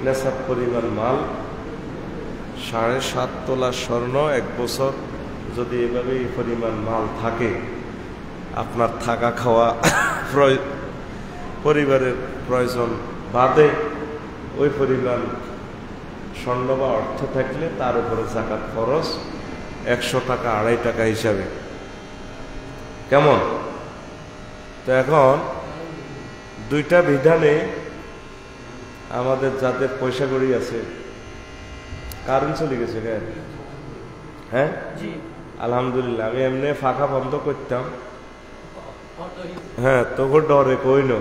নেশাব পরিমাণ মাল 7.5 তোলা স্বর্ণ 1 বছর যদি এভাবে এই পরিমাণ মাল থাকে, আপনার থাকা খাওয়া পরিবারের প্রয়োজন বাদে ওই পরিমাণ স্বর্ণ বা অর্থ থাকলে তার উপরে যাকাত ফরজ 100 টাকা 2.5 টাকা হিসাবে। কেমন? তো এখন দুইটা বিধানে আমাদের যাদের পয়সা কড়ি আছে, কারেন্ট চলে গেছে কেন? হ্যাঁ, আলহামদুলিল্লাহ। আমি এমনি ফাঁকা বন্ধ করতাম, হ্যাঁ, তোকে ডরে কইন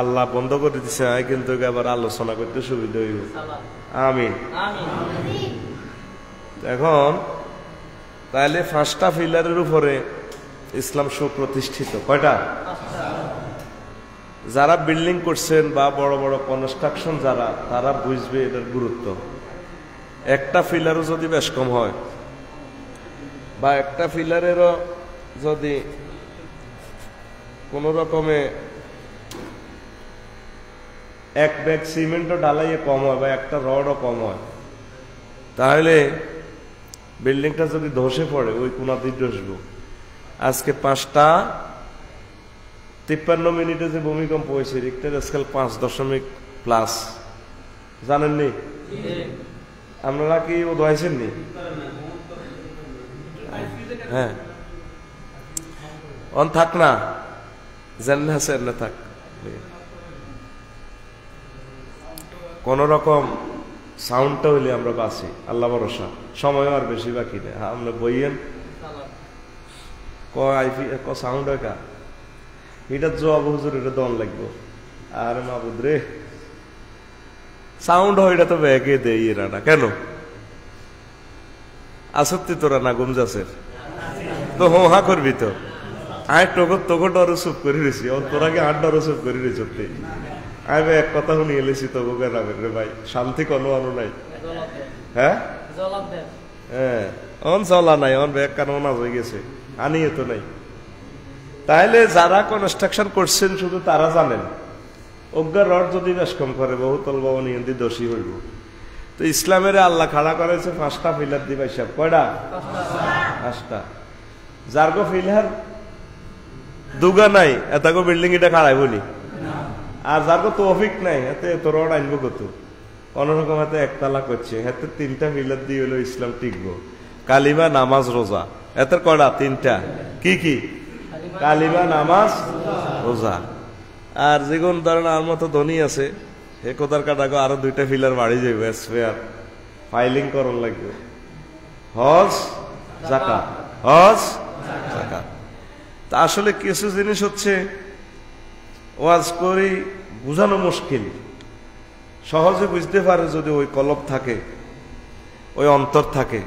আল্লাহ বন্ধ করে দিচ্ছে, কিন্তু আবার আলোচনা করতে সুবিধা হইব। আমিন। এখন তাহলে 5টা পিলারের উপরে ইসলাম সুপ্রতিষ্ঠিত। কয়টা? যারা বিল্ডিং করছেন বা বড় বড় কনস্ট্রাকশন যারা, তারা বুঝবে এটার গুরুত্ব। একটা পিলারও যদি বেশ কম হয় বা একটা পিলারেরও যদি কোন রকমে 1 ব্যাগ সিমেন্টও ঢালাইয়ে কম হয় বা একটা রডও কম হয়, তাহলে বিল্ডিংটা যদি ধসে পড়ে ওই কোনাতেই ধসবো। আজকে 5টা 53 যে ভূমিকম্প হয়েছে, রিক্টার স্কেল 5.+ জানেননি? আপনারা কি ও দোয়াইছেননি? হ্যাঁ, অন থাক না, জানলে আছে না থাক, কোন রকম সাউন্ডটা হইলে আমরা বাঁচি। আল্লাহ ভরসা, সময় আর বেশি বাকি নেই। আমরা বইয়েন সাউন্ড হয় কা এটা জব হুজুর, এটা দন লাগবো। আর মাবুদ রে, সাউন্ড হয় এটা তো ব্যাগে দেই এরা না কেন? আসত্তি তোরা না গুমজাসের তো হা করবি তো। আয় তোকে ডরে চুপ করে রয়েছি, তোরা কি 8 ডরে চুপ করে রয়েছি। আমি এক কথা শুনি এলেছি তোকে রাবের রে ভাই, শান্তি কোনো আনো নাই। হ্যাঁ হ্যাঁ, অন চলা নাই, অন ব্যাগ কারণ হয়ে গেছে, আনিয়ে তো নাই। তাইলে যারা কনস্ট্রাকশন করছেন শুধু তারা জানেন, অজ্ঞার রড যদি বেশ কম করে বহুতল ভবন ইন্দি দোষী হইব। তো ইসলামের আল্লাহ খাড়া করেছে 5টা পিলার দিবা হিসাব। কয়টা? 5টা। যারগো পিলার দুগা নাই, এতগো বিল্ডিং এটা খাড়াই বলি। আর যারগো তৌফিক নাই, এতে এত রড আনবো কত? কোনরকম হাতে 1 তালা করছে, হাতে 3টা পিলার দিয়ে হলো ইসলাম টিকবো। কালিমা, নামাজ, রোজা। এত কয়টা? 3টা। কি কি? কালিমা, নামাজ, রোজা। আর যেগুন ধরেন আর মতো ধনী আছে, হে কোদার কাটাগো আরো 2টা পিলার বাড়ি যাবে, স্পেয়ার ফাইলিং করন লাগবে। হজ, যাকাত, হজ, যাকাত। তা আসলে কিছু জিনিস হচ্ছে ওয়াজ করি বুঝানো মুশকিল, সহজে বুঝতে পারে যদি ওই কলব থাকে, ওই অন্তর থাকে।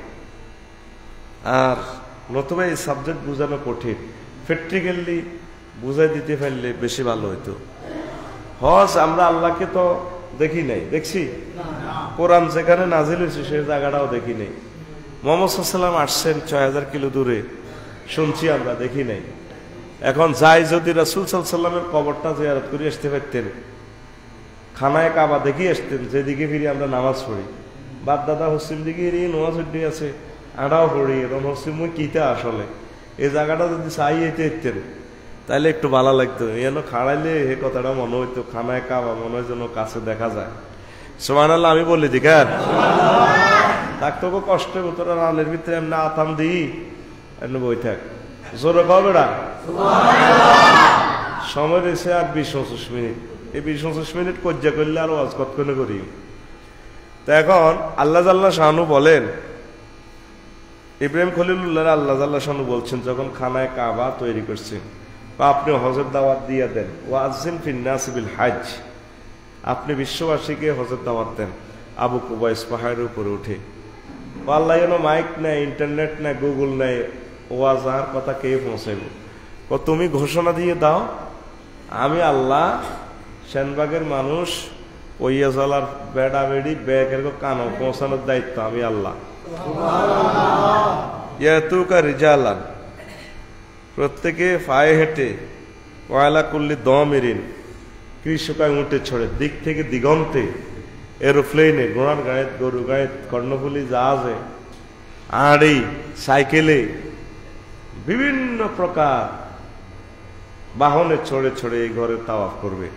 আর নতুবা এই সাবজেক্ট বুঝানো কঠিন, প্র্যাকটিক্যালি বুঝাই দিতে পারলে বেশি ভালো হইতো। হজ আমরা আল্লাহকে তো দেখি নাই, দেখছি? কোরআন যেখানে নাজিল হয়েছে সেই জায়গাটাও দেখি নাই। মুহাম্মদ সাল্লাল্লাহু আলাইহি ওয়াসাল্লাম আসছেন 6000 কিলো দূরে, শুনছি আমরা, দেখি নাই। এখন যাই যদি রাসূল সাল্লাল্লাহু আলাইহি ওয়াসাল্লামের কবরটা জিয়ারত করে আসতে পারতেন, খানায় কাবা দেখি আসতেন, যেদিকে ফিরে আমরা নামাজ পড়ি। বাপ দাদা হসিম দিকে নামাজ উঠে আছে, আড়াও পড়ি, এবং হসিম কিতা আসলে এই জায়গাটা যদি চাই এতেন তাহলে একটু ভালো লাগতো। এন খাড়াইলে এই কথাটা মনে হইতো, খানায় কাবা মনে হয় যেন কাছে দেখা যায়। সুবহানাল্লাহ। আমি বলি দিক থাকতো কষ্ট তোরা রানের ভিতরে এমনি আথাম দিই এমনি বই থাক, জোরে পাবে না। সময় রয়েছে আর 20-25 মিনিট। এই 20-25 মিনিট কজ্জা করলে আর ওয়াজ কতক্ষণে করি। তো এখন আল্লাহ জাল্লা শানু বলেন, ইব্রাহিম খলিলুল্লাহ আল্লাহ জাল্লা শানু বলছেন যখন খানায় কাবা তৈরি করছেন, বা আপনি হজের দাওয়াত দিয়ে দেন, ওয়াজিন ফিন্নাস বিল হজ, আপনি বিশ্ববাসীকে হজের দাওয়াত দেন। আবু কুবাইস পাহাড়ের উপরে উঠে, আল্লাহ যেন মাইক নাই, ইন্টারনেট নাই, গুগল নাই, ওয়াজ আর কথা কে পৌঁছাইব? তুমি ঘোষণা দিয়ে দাও, আমি আল্লাহ সেনবাগের মানুষ ওইয়া চলার বেড়া বেড়ি ব্যাগের কানো পৌঁছানোর দায়িত্ব আমি আল্লাহ। ইয়াতুকা রিজালান, প্রত্যেকে পায়ে হেঁটে, ওয়ালা কুল্লি দমিরিন, কৃষকায় উঠে ছড়ে দিক থেকে দিগন্তে, এরোপ্লেনে, ঘোড়ার গায়ে, গরু গায়ে, কর্ণফুলী জাহাজে, আড়ি, সাইকেলে, বিভিন্ন প্রকার বাহনে ছড়ে ছড়ে এই ঘরে তাওয়াফ করবে।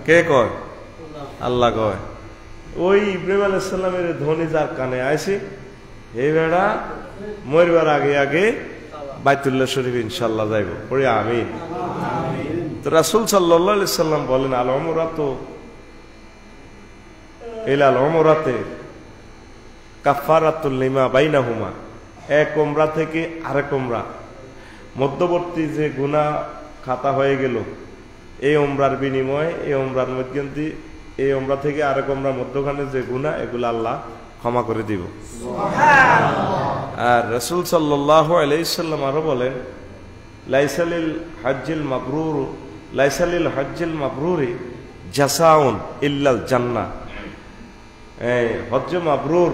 কে কয়? আল্লাহ কয়। ওই ইব্রাহিম আলাইহিস সালামের ধ্বনি যার কানে আইছে, এই বেড়া মরবার আগে আগে বাইতুল্লাহ শরীফ ইনশাল্লাহ যাইব, পড়ি আমিন। তো রাসূল সাল্লাল্লাহু আলাইহি সাল্লাম বলেন, আল উমরাতু ইলাল উমরাতে কাফারাতুল লিমা বাইনাহুমা, এক উমরা থেকে আরেক উমরা, মধ্যবর্তী যে গুনাহ খাতা হয়ে গেল, এই উমরার বিনিময়ে এই উমরার মধ্যে, এই উমরা থেকে আরেক উমরা মধ্যখানে যে গুনাহ, এগুলো আল্লাহ ক্ষমা করে দিব। আর রাসূল সাল্লাল্লাহু আলাইহি সাল্লাম আরো বলেন, লাইসালিল হজ্জিল মাবরুর, লাইসালিল হজ্জিল মাবরুরি জাসাউন ইল্লাল জান্নাহ। এই হজ্জ মাবরুর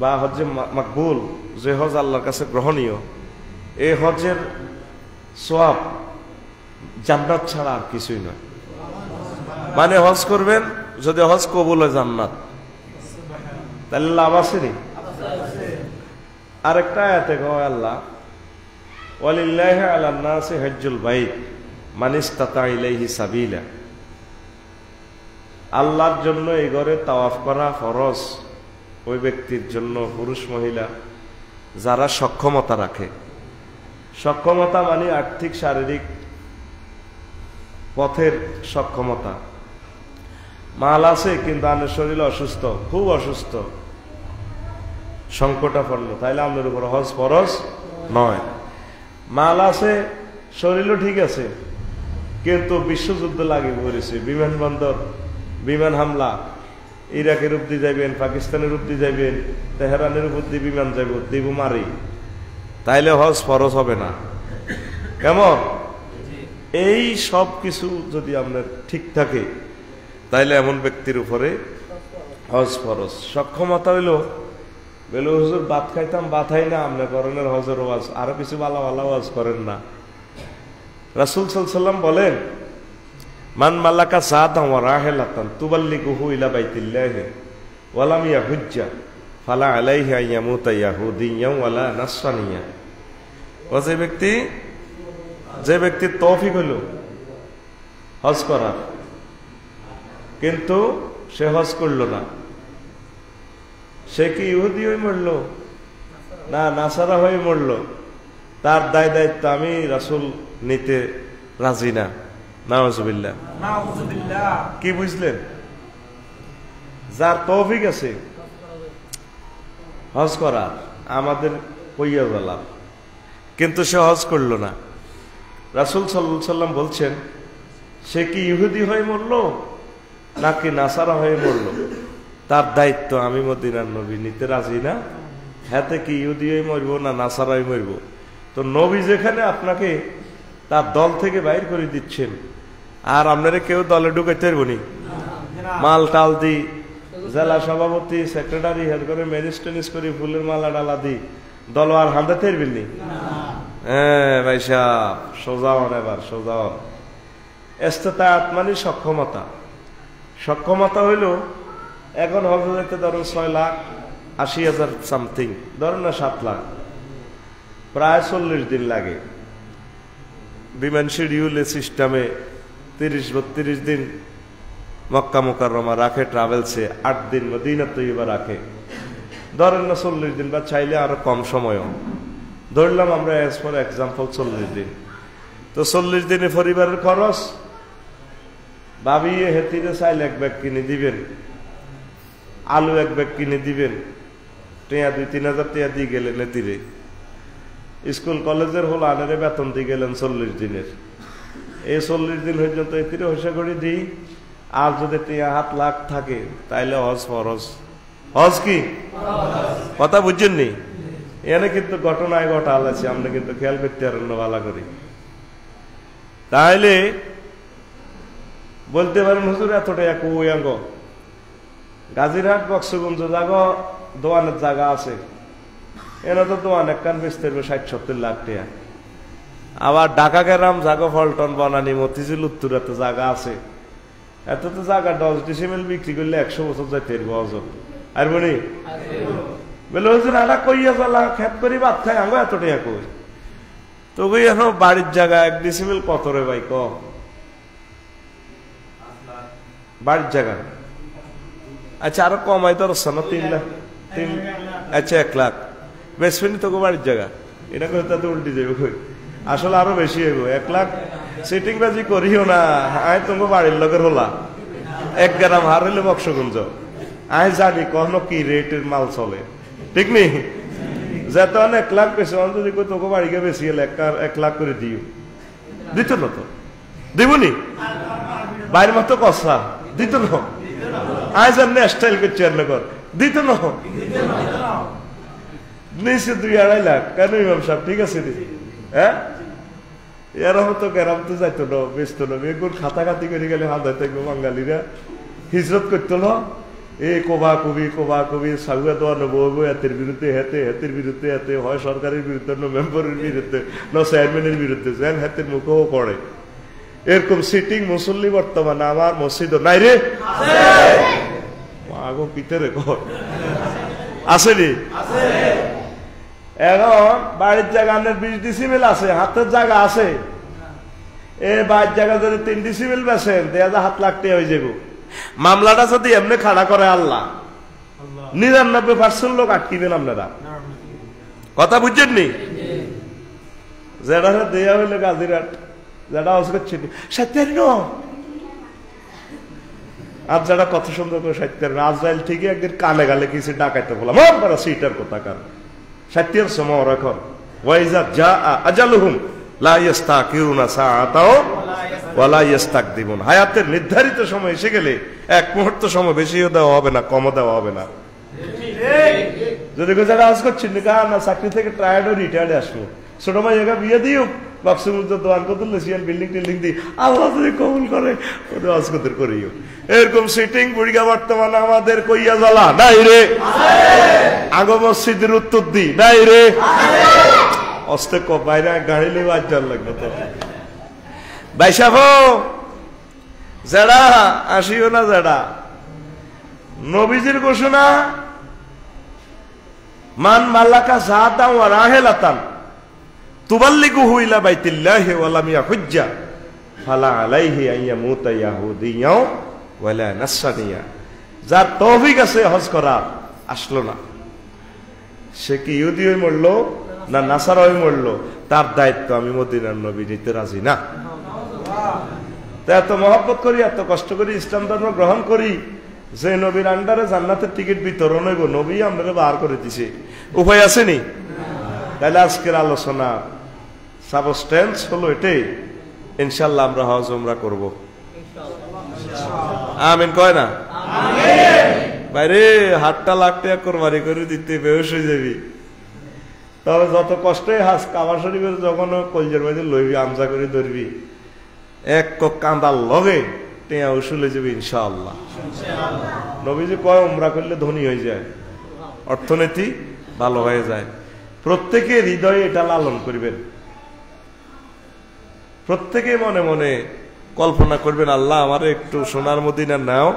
বা হজ্জে মাকবুল, যে হজ আল্লাহর কাছে গ্রহণীয়, এই হজের সওয়াব জান্নাত ছাড়া আর কিছুই নয়। মানে হজ করবেন, যদি হজ কবুল হয় জান্নাত, তাহলে লাভ আসেনি? আরেকটা আয়াতে কয় আল্লাহ, ওয়ালিল্লাহি আলান নাসি হজ্জুল বাইত মান ইসতাতা ইলাইহি সাবিলা। আল্লাহর জন্য এই ঘরে তাওয়াফ করা ফরজ ওই ব্যক্তির জন্য, পুরুষ মহিলা যারা সক্ষমতা রাখে। সক্ষমতা মানে আর্থিক শারীরিক পথের সক্ষমতা। মাল আছে কিন্তু আপনার শরীর অসুস্থ, খুব অসুস্থ, সংকটাপন্ন, তাইলে আপনার উপর হজ ফরজ নয়। মাল আছে, শরীরও ঠিক আছে, কিন্তু বিশ্বযুদ্ধ লাগে পড়েছে, বিমানবন্দর, বিমান হামলা, ইরাকের উপদি যাইবেন, পাকিস্তানের উপদি যাইবেন, তেহরানের উপর দিয়ে বিমান যাইব, দিব মারি, তাইলে হজ ফরজ হবে না। কেমন? এই সব কিছু যদি আপনার ঠিক থাকে, তাইলে এমন ব্যক্তির উপরে হজ ফরজ। সক্ষমতা হইল বলে, হুজুর ভাত খাইতাম, ভাত খাই না, আপনার করণের হজের ওয়াজ, আরো কিছু ভালো ভালো ওয়াজ করেন না। রাসূল সাল্লাল্লাহু আলাইহি ওয়াসাল্লাম বলেন, মান মালাকা সাআতান ওয়া রাহিলাতান তুবাল্লিগুহু ইলা বাইতিল্লাহি ওয়া লাম ইয়াহুজ্জা ফালা আলাইহি আন ইয়ামুতা ইয়াহুদিয়্যান ওয়ালা নাসরানিয়্যা। ও যে ব্যক্তির তৌফিক হইল হজ করার, কিন্তু সে হজ করল না, সে কি ইহুদি হয়ে মরল না নাসারা হয়ে মরল, তার দায় দায়িত্ব আমি রাসূল নিতে রাজি না। নাউযুবিল্লাহ। কি বুঝলেন? যার তৌফিক আছে হজ করার, আমাদের কইয়া গেলাম, কিন্তু সে হজ করল না। রাসূল সাল্লাল্লাহু আলাইহি সাল্লাম বলছেন, সে কি ইহুদি হয়ে মরল নাকি নাসারা হয়ে মরল, তার দায়িত্ব আমি মদিনার নবী নিতে রাজি না। হাতে কি ইহুদি হয়ে মরবো না নাসারা হয়ে মরবো? তো নবী যেখানে আপনাকে তার দল থেকে বাইর করে দিচ্ছেন, আর আপনারা কেউ দলে ঢুকাইতে পারবো নি? মাল টাল দি, জেলা সভাপতি, সেক্রেটারি, হেড করে ম্যাজিস্ট্রেট করে ফুলের মালা ডালা দি দল আর হাঁটাতে পারবেন নি? হ্যাঁ ভাই সাহেব, সোজা হন, এবার সোজা হন। ইস্তেতাআত মানে সক্ষমতা। সক্ষমতা হইল এখন হজে যেতে ধরুন 6,80,000 সামথিং, ধরুন না 7 লাখ, প্রায় 40 দিন লাগে। বিমান শিডিউলে সিস্টেমে 30-32 দিন মক্কা মুকাররমা রাখে, ট্রাভেলসে 8 দিন মদিনা তৈয়বা রাখে, ধরেন না 40 দিন, বা চাইলে আরো কম সময়ও ধরলাম আমরা, এজ ফর এক্সাম্পল 40 দিন। তো 40 দিনে পরিবারের খরচ ভাবিয়ে হেতিরে চাইলে 1 ব্যাগ কিনে দিবেন, আলু 1 ব্যাগ কিনে দিবেন, টিয়া 2-3 হাজার টিয়া দিয়ে গেলেন হেতিরে। স্কুল কলেজের হল আনেরে বেতন দিয়ে গেলেন 40 দিনের। এই 40 দিন পর্যন্ত এতিরে হইসা করে দিই, আর যদি টিয়া 7 লাখ থাকে তাইলে হজ ফরজ। হজ কি কথা বুঝছেন নি? এখানে কিন্তু ঘটনায় ঘটাল আছে, আমরা কিন্তু খেয়াল করতে পারেন না ভালো করি। তাইলে বলতে পারেন, হুজুর এতটা কই আঙ্গ গাজীরহাট বক্সগঞ্জ জায়গা দোয়ানের জায়গা আছে, এনে তো দোয়ান একখান বেচতে 60-70 লাখ টাকা। আবার ঢাকা গেরাম জাগা ফলটন বনানি মতিঝিল উত্তরাতে জায়গা আছে, এত তো জায়গা 10 ডিসিমেল বিক্রি করলে 100 বছর যাইতে অজন আর বলি বলে হুজুর আটা কইয়া জ্বালা খেত করি ভাত খাই আঙ্গো এত টাকা কই তো কই এখন বাড়ির জায়গা 1 ডিসিমেল কত রে ভাই ক বাড়ির জায়গা? আচ্ছা আরো কমাই তো না 3 লাখ আচ্ছা 1 লাখ বেসফিনি তো বাড়ির জায়গা এটা করে তাতে উল্টি যাবে কই আসলে আরো বেশি হইব 1 লাখ সিটিং বাজি করিও না আয় তোমার বাড়ির লোকের হলা 1 গ্রাম হার হইলে বক্সগঞ্জ আয় জানি কখনো কি রেটের মাল চলে ঠিক নেই যেত 1 লাখ পেছে যদি কই তোকে বাড়িকে বেশি হলে 1 লাখ করে দিও দিত না তো দিবনি বাইরের মতো কষা দিত না আয় জানে স্টাইল করছে কর দিত না নিচে 2-2.5 লাখ কেন ইমাম সাহেব ঠিক আছে হ্যাঁ এরকম তো গ্রাম তো যাইতো না বেচতো না বেগুন খাতাখাতি করে গেলে হাত ধরতে বাঙালিরা হিজরত করতো না এই কোবা কবি সাগুয়া তো নেবো এতের বিরুদ্ধে হেতের বিরুদ্ধে এতে হয় সরকারের বিরুদ্ধে ন মেম্বারের বিরুদ্ধে ন চেয়ারম্যানের বিরুদ্ধে যেন হাতের মুখেও পড়ে এরকম সিটিং মুসল্লি বর্তমানে আমার মসজিদ নাই রে আগো পিতরে ঘর আসেনি এখন বাড়ির জায়গা 20 ডিসিমেল আছে হাতের জায়গা আছে এ বাড়ির জায়গা যদি 3 ডিসিমেল বেছেন 7 লাখ টাকা হয়ে যাবো মামলাটা যদি এমনি খাড়া করে আল্লাহ 99% লোক আটকিবেন আপনারা কথা বুঝছেন নি যেটা দেয়া হইলে গাজিরাট যেটা করছেন সত্যের আর যারা কত সুন্দর করে সত্যের আজরাইল থেকে একদিন কানে গালে কিছু ডাকাইতে বললাম আপনারা সিটার কথা কার সত্যের সময় এখন ওয়াইজা যা আজালুহুম লা ইস্তাকিরুনা সাআতাও ওয়ালা ইস্তাকদিমুন হায়াতের নির্ধারিত সময় এসে গেলে 1 মুহূর্ত সময় বেশিও দেওয়া হবে না কমও দেওয়া হবে না যদি যারা আজ করছেন না চাকরি থেকে ট্রায়ার্ড রিটায়ার্ডে আসবো ছোট ভাই একা বিয়ে দিও বাপসের মধ্যে দোয়ান করতে লেসিয়ান বিল্ডিং টিল্ডিং দিই আল্লাহ যদি কবুল করে ওদের আজকদের করিও এরকম সিটিং বুড়িগা বর্তমানে আমাদের কইয়া জ্বালা নাই রে আগ মসজিদের উত্তর দি নাই রে অস্তে বাইরে গাড়ি লেবে আজ যার লাগবে তো বাইসাফ যারা আসিও না যারা নবীজির ঘোষণা মান মাল্লাকা জাহাদাম ওয়া রাহেলাতান তুবাল্লিগুহু ইলা বাইতিল্লাহি ওয়া লাম ইয়াহুজ্জা ফালা আলাইহি আন ইয়ামুতা ইয়াহুদিয়্যাও ওয়া লা নাসরানিয়া যার তৌফিক আছে হজ করা আসলো না সে কি ইহুদি হয়ে মরলো না নাসারা হয়ে মরলো তার দায়িত্ব আমি মদিনার নবী নিতে রাজি না এত মহব্বত করি এত কষ্ট করি ইসলাম ধর্ম গ্রহণ করি যে নবীর আন্ডারে জান্নাতের টিকিট বিতরণ হইব নবী আমরা বার করে দিছে উপায় আসেনি তাহলে আজকের আলোচনা সাবস্টেন্স হলো এটাই ইনশাল্লাহ আমরা হজ উমরা করব আমিন কয় না বাইরে 8 লাখ টাকা কোরবানি করে দিতে বেহুশ হয়ে যাবি তবে যত কষ্টই হাস কাবা শরীফের যখন কলজের মধ্যে লইবি আমজা করে ধরবি এক কান্দার লগে টেয়া উসুল হয়ে যাবে ইনশাআল্লাহ নবীজি কয় উমরা করলে ধনী হয়ে যায় অর্থনীতি ভালো হয়ে যায় প্রত্যেকে হৃদয়ে এটা লালন করবেন প্রত্যেকে মনে মনে কল্পনা করবেন আল্লাহ আমার একটু সোনার মদিনা নাও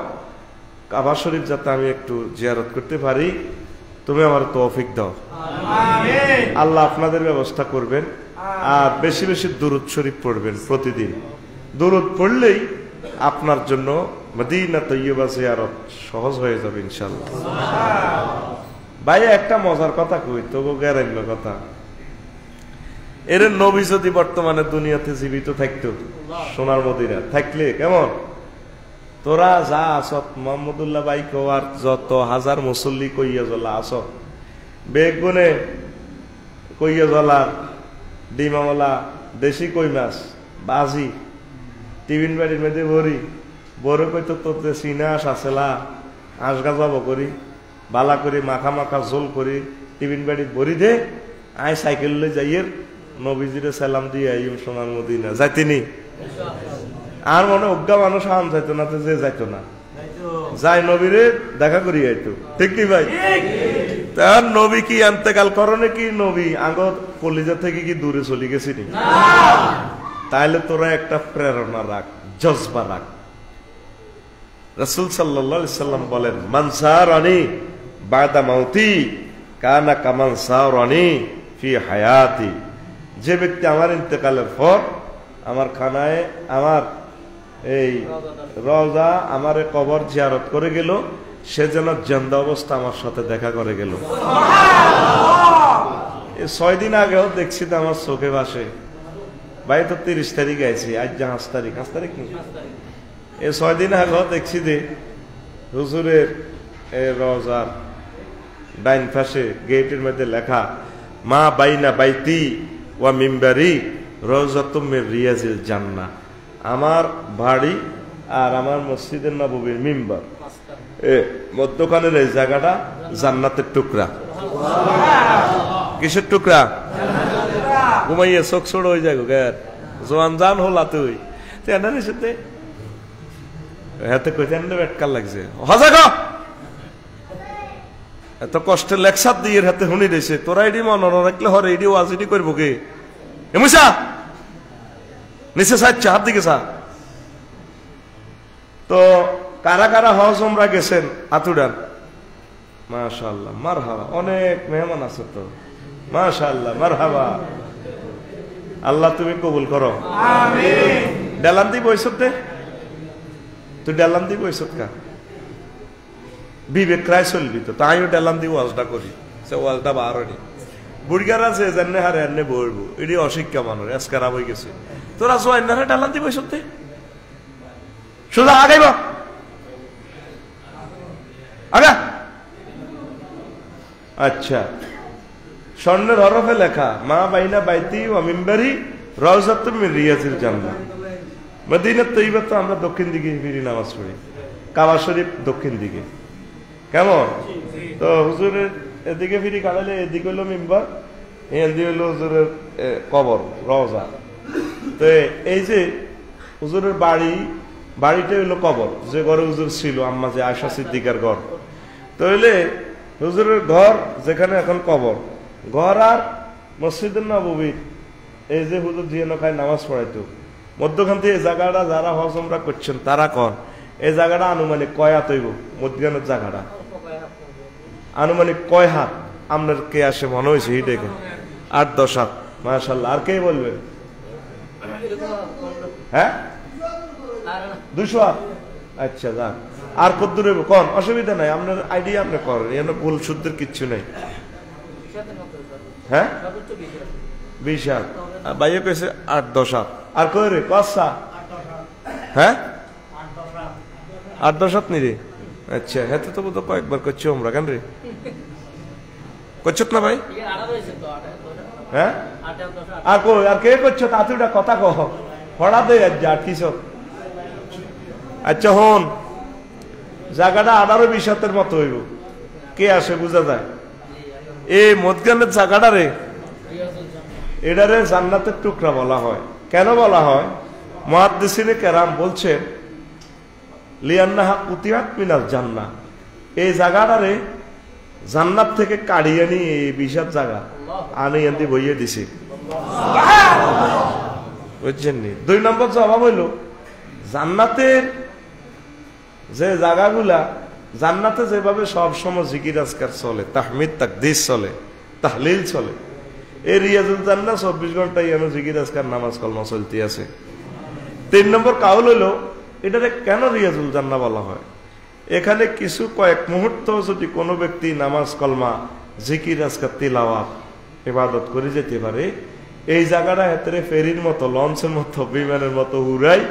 কাবা শরীফ যাতে আমি একটু জিয়ারত করতে পারি তুমি আমার তৌফিক দাও আল্লাহ আপনাদের ব্যবস্থা করবেন আর বেশি বেশি দুরূদ শরীফ পড়বেন প্রতিদিন দুরূদ পড়লেই আপনার জন্য মদিনা তৈয়বা জিয়ারত সহজ হয়ে যাবে ইনশাআল্লাহ ভাই একটা মজার কথা কই তো গ্যারেন্ট কথা এর নবী যদি বর্তমানে দুনিয়াতে জীবিত থাকতো সোনার মদিনা থাকলে কেমন তোরা যা আসত মোহাম্মদুল্লাহ ভাই আর যত হাজার মুসল্লি কইয়া জ্বলা আসত বেগুনে কইয়া জ্বলা ডিমামলা দেশি কই মাছ বাজি টিফিন বাড়ির মেয়েদের ভরি বড় কইতো তোতে চিনাস আসেলা আঁশ গাজাব করি বালা করি মাখা মাখা ঝোল করি টিফিন বাড়ির ভরি দে আয় সাইকেল লই যাইয়ের নবীজিরে সালাম দিয়ে আইম সোনার মদিনা যাইতেনি আর মনে অজ্ঞা মানুষ আম যাইতো না যে যাইতো না যাই নবীরে দেখা করি আইতো ঠিক কি ভাই তো তার নবী কি ইন্তেকাল করনে কি নবী আগ কলিজা থেকে কি দূরে চলে গেছি নি? তাহলে তোরা একটা প্রেরণা রাখ, জজবা রাখ। রাসূল সাল্লাল্লাহু আলাইহি সাল্লাম বলেন, মান সারানি বাদা মাউতি কানা কামান সারানি ফি হায়াতি। যে ব্যক্তি আমার ইন্তেকালের পর আমার খানায় আমার এই রওজা আমার কবর জিয়ারত করে গেল, সে যেন জিন্দা অবস্থা আমার সাথে দেখা করে গেল। এই 6 দিন আগেও দেখছি তো আমার চোখে ভাসে। ভাই তো 30 তারিখ আইছি, আজ 5 তারিখ, 5 তারিখ কি? এই 6 দিন আগেও দেখছি যে হুজুরের রওজার ডাইন পাশে গেটের মধ্যে লেখা, মা বাইনা বাইতি ওয়া মিম্বারি রওজাতুম মির রিয়াজিল জান্নাহ। আমার বাড়ি আর আমার মসজিদের নববীর মিম্বার মধ্যখানের এই জায়গাটা জান্নাতের টুকরা। কিসের টুকরা? ঘুমাইয়ে চোখ ছোট হয়ে যায় গের জোয়ান জান হলা তুই সাথে হাতে কইতে বেটকার লাগছে হজা গো এত কষ্টে লেকচার দিয়ে হাতে শুনি দিয়েছে, তোরা এটি মনে রাখলে হরে এটি ওয়াজ এটি করবো কে? এমুসা নিচে সাইড হাত দিকে সা। তো কারা কারা হজ উমরা গেছেন আতুডান? মাশাআল্লাহ, মারহাবা। অনেক মেহমান আছে তো, মাশাআল্লাহ, মারহাবা। আল্লাহ তুমি কবুল করো, আমিন। ডেলান্দি বইছতে তুই ডেলান্দি বইছত কা বিবেক রায় চলবি তো, তাইও ডেলান্দি ওয়াজটা করি, সে ওয়াজটা বারোনি বুড়িগার আছে জানে হারে এনে বলবো এটি অশিক্ষা মানুষ এসকারা হয়ে গেছে। তোরা জয়েন না ডেলান্দি বইছতে সোজা আগাইব আগা। আচ্ছা, স্বর্ণের হরফে লেখা, মা বাইনা বাইতি ওয়া মিম্বারি রাউজাতুম মির রিয়াজিল জান্নাহ। মদিনা তৈয়বা তো আমরা দক্ষিণ দিকে ফিরি নামাজ পড়ি, কাবা শরীফ দক্ষিণ দিকে, কেমন? তো হুজুরের এদিকে ফিরি কাটালে এদিকে হলো মিম্বার, এদিকে হলো হুজুরের কবর রওজা। তো এই যে হুজুরের বাড়িটা হলো কবর, যে ঘরে হুজুর ছিল, আম্মা যে আয়েশা সিদ্দিকার ঘর। তাহলে হুজুরের ঘর যেখানে এখন কবর, ঘর আর মসজিদের নববীর এই যে হুজুর জিয়ানো খায় নামাজ পড়াইতো মধ্যখান থেকে এই জায়গাটা যারা হজ উমরা করছেন তারা কন এই জায়গাটা আনুমানিক কয় হাত হইব? মধ্যখানের জায়গাটা আনুমানিক কয় হাত আপনার কে আসে মনে হয়েছে? এই দেখেন 8-10 হাত। মাশাআল্লাহ। আর কে বলবেন? হ্যাঁ 200 হাত। আচ্ছা যাক, আর কত দূরে কোন অসুবিধা নাই, আপনার আইডিয়া আপনি করেন, এখানে ভুল শুদ্ধের কিচ্ছু নেই। হ্যাঁ 20 হাত। ভাইয়া কইছে 8-10 হাত। আর কই রে কসা? হ্যাঁ 8-10 হাত নি রে? আচ্ছা, হ্যাঁ তো বোধ কয়েকবার করছি আমরা কেন রে করছত না ভাই? হ্যাঁ আর কই আর কে করছো? তাতুটা কথা কহ ফড়া দে যা কিস। আচ্ছা হন, জায়গাটা 18-20 হাতের মতো হইব, কে আসে বুঝা যায়। এই মধ্যখানের জায়গাটা রে এটারে জান্নাতের টুকরা বলা হয়। কেন বলা হয়? মুহাদ্দিসিনে কেরাম বলছেন লিআন্নাহা কুতিয়াত মিনাল জান্নাহ, এই জায়গাটারে জান্নাত থেকে কাড়িয়ে নিয়ে এই বিশাল জায়গা আনি আনতে বইয়ে দিছি, বুঝছেন নি? 2 নম্বর জবাব হইল জান্নাতের যে জায়গাগুলা, জান্নাতে যেভাবে সব সময় জিকির আজকার চলে, তাহমিদ তাকদিস চলে, তাহলিল চলে, এই রিয়াজুল জান্নাহ 24 ঘন্টা এখানে জিকির আজকার নামাজ কলমা চলতে আছে। 3 নম্বর কাউল হলো এটারে কেন রিয়াজুল জান্নাহ বলা হয়? এখানে কিছু কয়েক মুহূর্ত যদি কোনো ব্যক্তি নামাজ কলমা জিকির আজকার তিলাওয়াত ইবাদত করে যেতে পারে, এই জায়গাটা হাতেরে ফেরির মতো, লঞ্চের মতো, বিমানের মতো উড়াই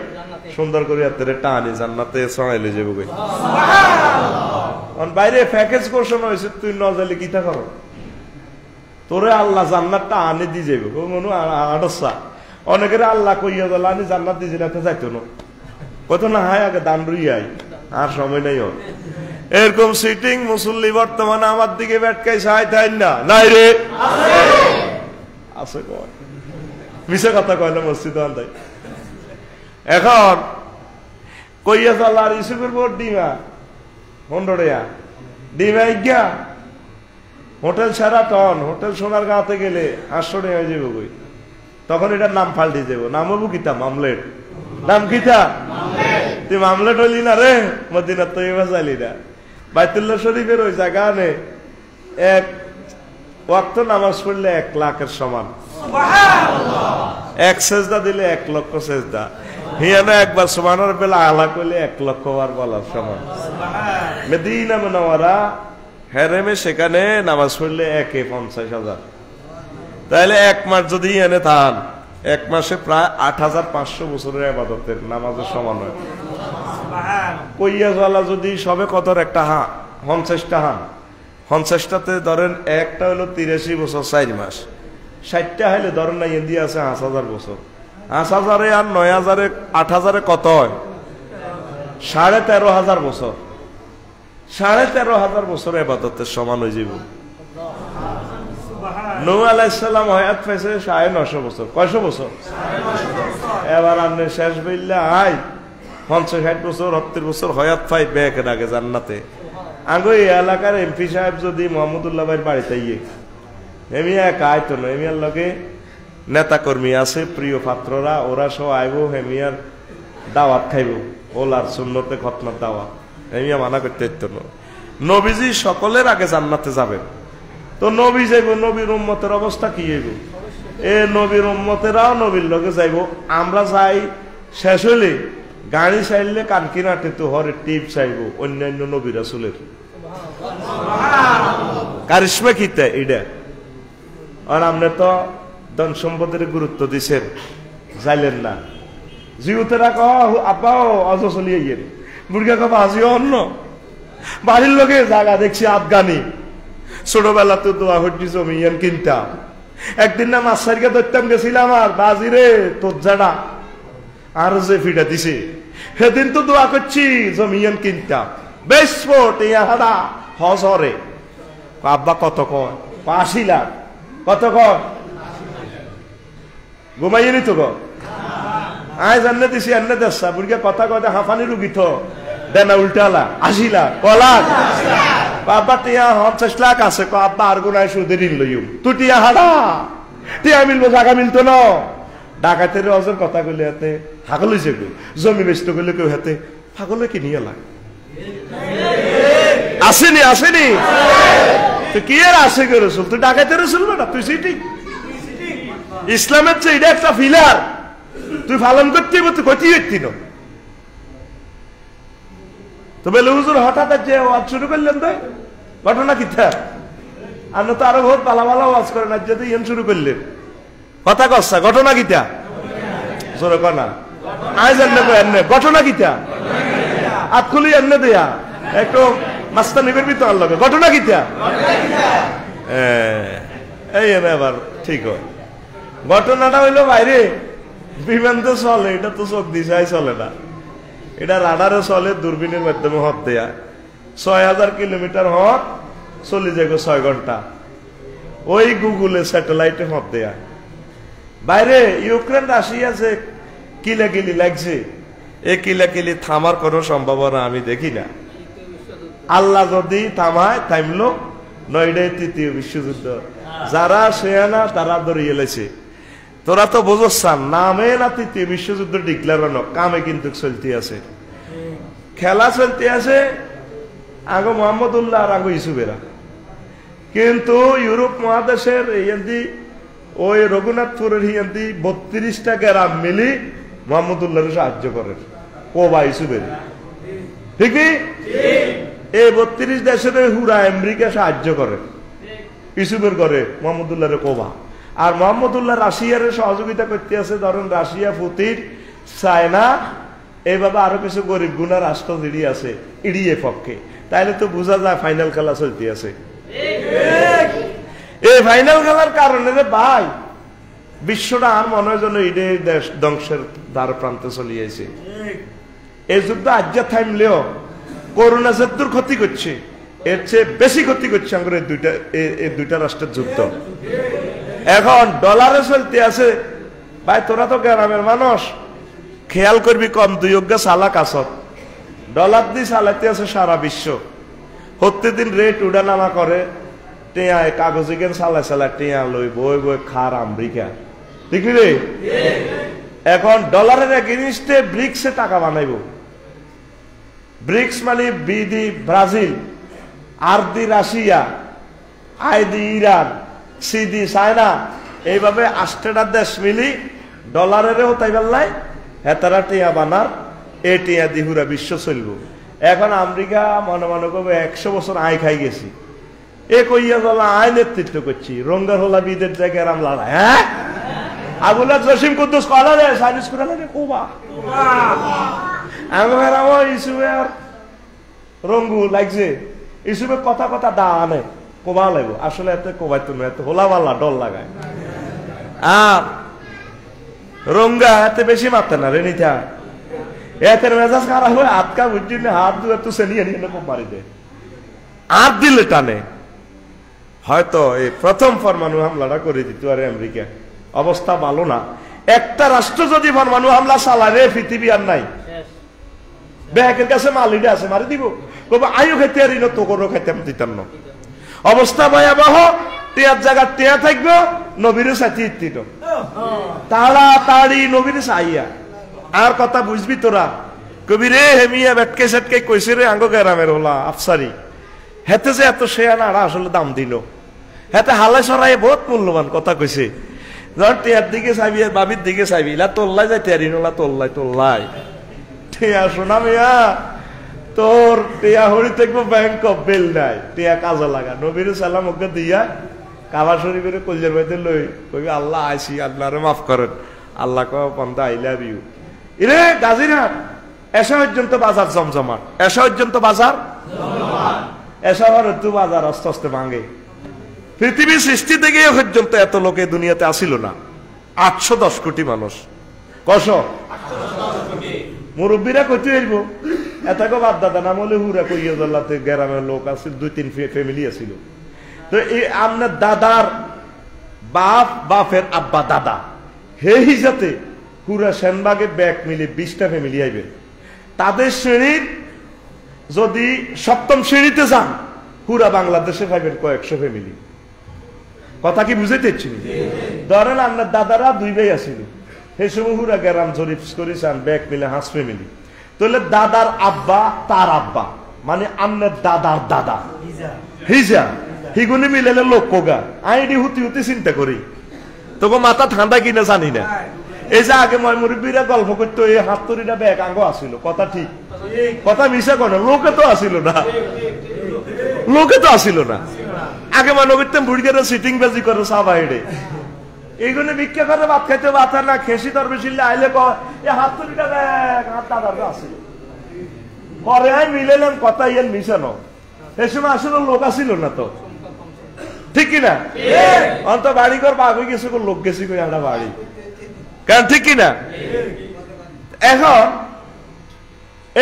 সুন্দর করে হাতেরে টানি জান্নাতে সরাইলে যাবো। বাইরে প্যাকেজ পোর্শন হয়েছে, তুই নজালে কিতা করো, তোরে আল্লাহ জান্নাতটা আনি দিয়ে যাবে মনু আড়সা। অনেকের আল্লাহ কইয়া গেল আনি জান্নাত দিয়ে যেতে যাইতো না, কত না হায় আগে দান রুইয়াই, আর সময় নেই। এরকম সিটিং মুসল্লি বর্তমানে আমার দিকে ব্যাটকাই সাহাই তাই না নাই রে আছে, কয় মিশে কথা কয় না মসজিদ আন্দাই। এখন কইয়া আল্লাহ ইসুফের বোর ডিমা 15 ডিমা ইজ্ঞা হোটেল সেরাটন, হোটেল সোনারগাঁওতে গেলে 800 টাকা হয়ে যাবো কই। তখন এটার নাম পাল্টে দেবো, নাম হবো কিতা মামলেট। নাম কিতা? তুই মামলেট হইলি না রে, মদিনা তৈবা চাইলি না। বাইতুল্লাহ শরীফের ওই জায়গা নে এক ওয়াক্ত নামাজ পড়লে 1 লাখের সমান। এক সেজদা দিলে 1 লক্ষ সেজদা। হিয়ানা একবার সুবহানার বেলা আলা কইলে 1 লক্ষ বার বলার সমান। মদিনা মুনাওয়ারা হেরেমে সেখানে নামাজ পড়লে 50,000। তাহলে 1 মাস যদি এনে থান, 1 মাসে প্রায় 8,500 বছরের ইবাদতের নামাজের সমান হয়। কইয়াজওয়ালা যদি সবে কতর একটা 50টা 50টাতে ধরেন একটা হলো 83 বছর 4 মাস, 60টা হলে ধরেন না এন্দি আছে 5,000 বছর। 5,000 আর 9,000 8,000 কত হয়? 13,500 বছর। 13,500 বছর ইবাদতের সমান হয়ে যাব। নূহ আলাইহিস সালাম হায়াত পাইছে 950 বছর। কয়শো বছর? এবার আপনি শেষ বললে আই 50-60 বছর 70 বছর হায়াত পাই বেকের আগে জান্নাতে। আগে এই এলাকার এমপি সাহেব যদি মোহাম্মদুল্লাহ ভাইয়ের বাড়িতে গিয়ে এমিয়া একা আইতো না, এমিয়ার লগে নেতা কর্মী আছে, প্রিয় পাত্ররা, ওরা সব আইব, হেমিয়ার দাওয়াত খাইব, ওলার সুন্নতে খতনার দাওয়াত। এমিয়া মানা করতে হইতো না। নবীজি সকলের আগে জান্নাতে যাবেন, তো নবী যাইব, নবীর উম্মতের অবস্থা কি হইব? এ নবীর উম্মতেরাও নবীর লগে যাইব। আমরা যাই শেষ হইলে গাড়ি চাইলে কানকিনাটে তো হরে টিপ চাইব অন্যান্য নবী রাসূলের। কারিশমা কিতা এটা? আর আপনি তো ধন সম্পদের গুরুত্ব দিছেন, যাইলেন না। জিউতেরা কহ আব্বাও অজ চলিয়ে গেল, বুড়িয়া কব আজিও অন্য বাড়ির লোকে জায়গা দেখছি আফগানি। ছোটবেলা তো দোয়া হটি জমিয়ান কিনতাম। একদিন না মাছ সারিকে ধরতাম গেছিলাম, আর বাজিরে তোর জানা আর যে ফিটা দিছে, সেদিন তো দোয়া করছি জমিয়ান কিনতাম। বেশ হাড়া হজ হরে। আব্বা কত কয়? 80 লাখ। কত কয়? ঘুমাইয়ে নিত গ আয় জানলে দিছি এনে দেশা বুড়িকে কথা কয় হাঁফানি রুগী তো দেনা উল্টালা 80 লাখ। কলাক বাবা টিয়া 50 লাখ আছে। আব্বা আর গুনায় সুদে ঋণ লইম। তুই টিয়া হাড়া টিয়া মিলবো, জায়গা মিলতো না। ডাকাতের অজর কথা কইলে হাতে হাগল হয়েছে, জমি বেচত করলে কেউ হাতে হাগলে কিনি এলাক আসেনি। আসেনি তুই কি আর আসে কে রসুল? তুই ডাকাতের রসুল না, তুই সিটি ইসলামের চেয়ে এটা একটা ফিলার, তুই পালন করতে তুই ক্ষতি ব্যক্তি না। তো বেলে হুজুর হঠাৎ যে ওয়াজ শুরু করলেন তো ঘটনা কিতা? আপনি তো আরো বহুত পালা পালা ওয়াজ করেন, আর যদি ইয়েন শুরু করলেন কথা কসা ঘটনা কিতা? জোরে কনা আজ এনে এনে ঘটনা কিতা? আতখুলি এনে দেয়া একটু মাস্টার নিবের ভিতর লগে ঘটনা কিতা? এই এনে আবার ঠিক হয়। ঘটনাটা হইলো বাইরে বিমান তো চলে, এটা তো চোখ দিশাই চলে না, এটা রাডারে চলে, দূরবীনের মাধ্যমে হট দেয়া। 6000 কিলোমিটার হট চলে যায় 6 ঘন্টা। ওই গুগলে স্যাটেলাইটে হট দেয়া। বাইরে ইউক্রেন রাশিয়া যে কিলাকিলি লাগছে, এ কিলাকিলি থামার কোনো সম্ভাবনা আমি দেখি না। আল্লাহ যদি থামায় থামলো, নয়টাই 3য় বিশ্বযুদ্ধ। যারা সেনা তারা ধরিয়ে লেছে। তোরা তো বোঝান নামে না 3য় বিশ্বযুদ্ধ ডিক্লেয়ার হলো, কামে কিন্তু চলতে আছে, খেলা চলতে আছে। আগে মোহাম্মদুল্লাহ আর আগে ইসুফেরা কিন্তু ইউরোপ মহাদেশের ইয়ান্দি ওই রঘুনাথপুরের ইয়ান্দি 32টা গ্রাম মিলি মোহাম্মদুল্লাহর সাহায্য করে কোবা ইসুফের। ঠিক এই 32 দেশের হুরা আমেরিকা সাহায্য করে ইসুফের করে মোহাম্মদুল্লাহর কোবা। আর মোহাম্মদুল্লাহ রাশিয়ার সহযোগিতা করতে আছে, ধরেন রাশিয়া, পুতিন, চায়না, এইভাবে আরো কিছু গরিব গুণা রাষ্ট্র যেটি আছে ইডিএ পক্ষে। তাইলে তো বোঝা যায় ফাইনাল খেলা চলতে আছে। এই ফাইনাল খেলার কারণে রে ভাই বিশ্বটা আর মনে হয় যেন ইডে দেশ ধ্বংসের দ্বার প্রান্তে চলিয়েছে। এই যুদ্ধ আজ্ঞা থামলেও করোনা যদ্দূর ক্ষতি করছে, এর চেয়ে বেশি ক্ষতি করছে আমাদের এই দুইটা রাষ্ট্রের যুদ্ধ। এখন ডলারে চলতে আছে ভাই, তোরা তো গ্রামের মানুষ, খেয়াল করবি কম 2 অজ্ঞা চালাক আসত, ডলার দিয়ে চালাতে আছে সারা বিশ্ব। প্রত্যেকদিন রেট উঠানামা করে, টিয়া কাগজে গেন চালা চালা টিয়া লই বই বই খার আমেরিকা, ঠিক রে? এখন ডলারের এগেইনস্টে ব্রিক্সে টাকা বানাইব। ব্রিক্স মানে বি দি ব্রাজিল, আর the Russia, I the Iran, C the China, এইভাবে 8টা দেশ মিলি ডলারেরও তাই বেল্লাই হেতারা টিয়া বানার, এ টিয়া দি হুরা বিশ্ব চলব। এখন আমেরিকা মনে মনে করবে 100 বছর আয় খাই গেছি, এ কইয়া বলা আয় নেতৃত্ব করছি, রঙ্গার হলা বিদের জায়গায় রাম লড়াই। হ্যাঁ, আবুল জসিম কুদ্দুস কলা রে সাইনিস করে রে কোবা আমার আমার ইসুবে আর রঙ্গু লাগছে, ইসুবে কথা কথা দা আনে কোবা লাগবো, আসলে এত কোবাই তুমি এত হোলা মাল্লা ডল লাগায়। আর রঙ্গা এত বেশি মারতে না রে নিতা, এত মেজাজ খারাপ হয় আটকা বুঝছি না, হাত দিয়ে একটু সেনিয়ে নিয়ে খুব মারি দে, আর দিলে টানে। হয়তো এই প্রথম পরমাণু হামলাটা করে দিত আরে আমেরিকা, অবস্থা ভালো না। একটা রাষ্ট্র যদি পরমাণু হামলা চালারে পৃথিবী আর নাই, ব্যাকের কাছে মালিটা আছে মারি দিব, কবে আয়ু খেতে আর তো করো খেতে দিতাম না। অবস্থা ভয়াবহ, টিয়ার জায়গা টিয়া থাকবো, নবীরে সাথে ইত্তিত তাড়াতাড়ি নবীরে চাইয়া। আর কথা বুঝবি তোরা, কবি রে হেমিয়া বেটকে সেটকে কইছে রে আঙ্গ গ্রামের হলা আফসারি, হেতে যে এত শেয়া নাড়া আসলে দাম দিল, হেতে হালাই সরাই বহুত মূল্যবান কথা কইছে। ধর টিয়ার দিকে চাইবি আর বাবির দিকে চাইবি, ইলা তোল্লাই যাই টিয়ারি নোলা তোল্লাই তোল্লাই টিয়া শোনা মিয়া, তোর টিয়া হরি থাকবো ব্যাংক অফ বেল নাই, টিয়া কাজে লাগা। নবীর সালাম ওকে দিয়া কাবা শরীফের কলজের মধ্যে লই কবি আল্লাহ আইসি, আল্লাহরে মাফ করেন, আল্লাহ কন্দা আই লাভ ইউ। ইরে গাজীরহাট এসা পর্যন্ত বাজার জমজমাট, এসা পর্যন্ত বাজার, এসা তো বাজার আস্তে আস্তে ভাঙে। পৃথিবীর সৃষ্টি থেকে পর্যন্ত এত লোকে দুনিয়াতে আসিল না, 810 কোটি মানুষ। কশ মুরব্বীরা কইতে হইব এটাকে বাপ দাদা নাম হলে হুরা কইয়া জল্লাতে গ্রামের লোক আছে, 2-3 ফ্যামিলি আছিল। তো এই আপনার দাদার বাপ, বাপের আব্বা দাদা, হে হিসাবে পুরা সেনবাগে ব্যাগ মিলে 20টা ফ্যামিলি আইবে। তাদের শ্রেণীর যদি 7ম শ্রেণীতে যান, পুরা বাংলাদেশে পাইবেন কয়েকশো ফ্যামিলি। কথা কি বুঝাইতেছি? ধরেন আপনার দাদারা 2 ভাই আছিল, সেই সময় পুরা গ্রাম জরিপ করেছেন ব্যাগ মিলে 5 ফ্যামিলি। তাহলে দাদার আব্বা তার আব্বা মানে আপনার দাদার দাদা হিজা হিগুনি মিলেলে লোক কোগা আইডি হুতি হুতি চিন্তা করি, তোকে মাথা ঠান্ডা কিনা জানি না। এই যে আগে মই মুরব্বীরা গল্প করতো এই 70টা ব্যাগ আঙ্গ আসিল, কথা ঠিক, কথা মিশা কেন, লোকে তো আসিল না, লোকে তো আসিল না। আগে মনে করতাম বুড়িগারে সিটিং বাজি করে চা বাইরে, এইগুলো ভিক্ষা করে ভাত খাইতে ভাত না খেসি তর বেশি আইলে এই 70টা ব্যাগ হাত দাদার আসিল, পরে আই মিলেলাম কথা ইয়ান মিশানো। এই সময় আসলে লোক আসিল না তো, ঠিক কিনা? অন্ত বাড়ি কর বাঘ হয়ে গেছে, লোক গেছি কই একটা বাড়ি, কারণ ঠিক কিনা? এখন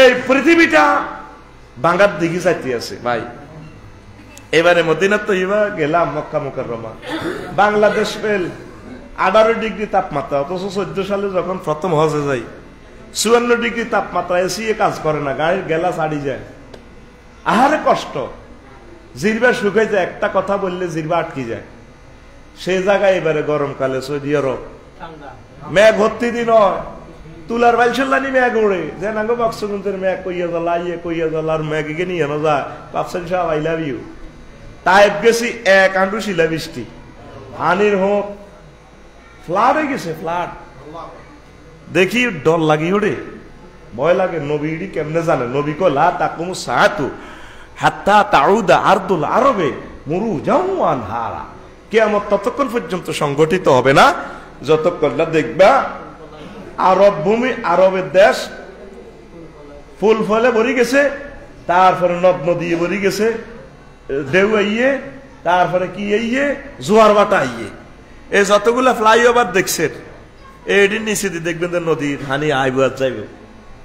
এই পৃথিবীটা বাঙ্গার দিকে চাইতে আছে ভাই। এবারে মদিনা তো এবার গেলাম মক্কা মুকাররমা, বাংলাদেশ পেল 18 ডিগ্রি তাপমাত্রা, অথচ 14 সালে যখন প্রথম হজে যাই 54 ডিগ্রি তাপমাত্রা, এসি কাজ করে না, গাড়ির গেলা ছাড়ি যায়, আহারে কষ্ট, জিরবা শুকাই যায়, একটা কথা বললে জিরবা আটকে যায়। সেই জায়গায় এবারে গরমকালে সৌদি আরব মেঘ ভর্তি দিন হয়, তুলার বাইলসল্লানি মেঘ ওড়ে, যে নাঙ্গো বক্সগুন্তের মেঘ কইয়া জ্বলা ইয়ে কইয়া জ্বলার মেঘকে নিয়ে না যায় পাপসান সাহেব আই লাভ ইউ। তাইপ গেছি 1 আন্ডু শিলা বৃষ্টি, হানির হোক ফ্লাড হয়ে গেছে, ফ্লাড দেখি ডর লাগি ওরে, ভয় লাগে। নবী কেমনে জানে, নবী কলা তাকুমু সাহাতু হাত্তা তাউদা আরদুল আরবে মুরু জাওয়ান হারা, কিয়ামত ততক্ষণ পর্যন্ত সংগঠিত হবে না যতক্ষণ না দেখবা আরব ভূমি, আরবের দেশ ফুল ফলে ভরি গেছে, তারপরে নদ নদী ভরি গেছে, ঢেউ আইয়ে, তারপরে কি আইয়ে, জোয়ার বাটা আইয়ে। এই যতগুলা ফ্লাইওভার দেখছেন এটির নিচে দিয়ে দেখবেন যে নদীর হানি আইব আর যাইব।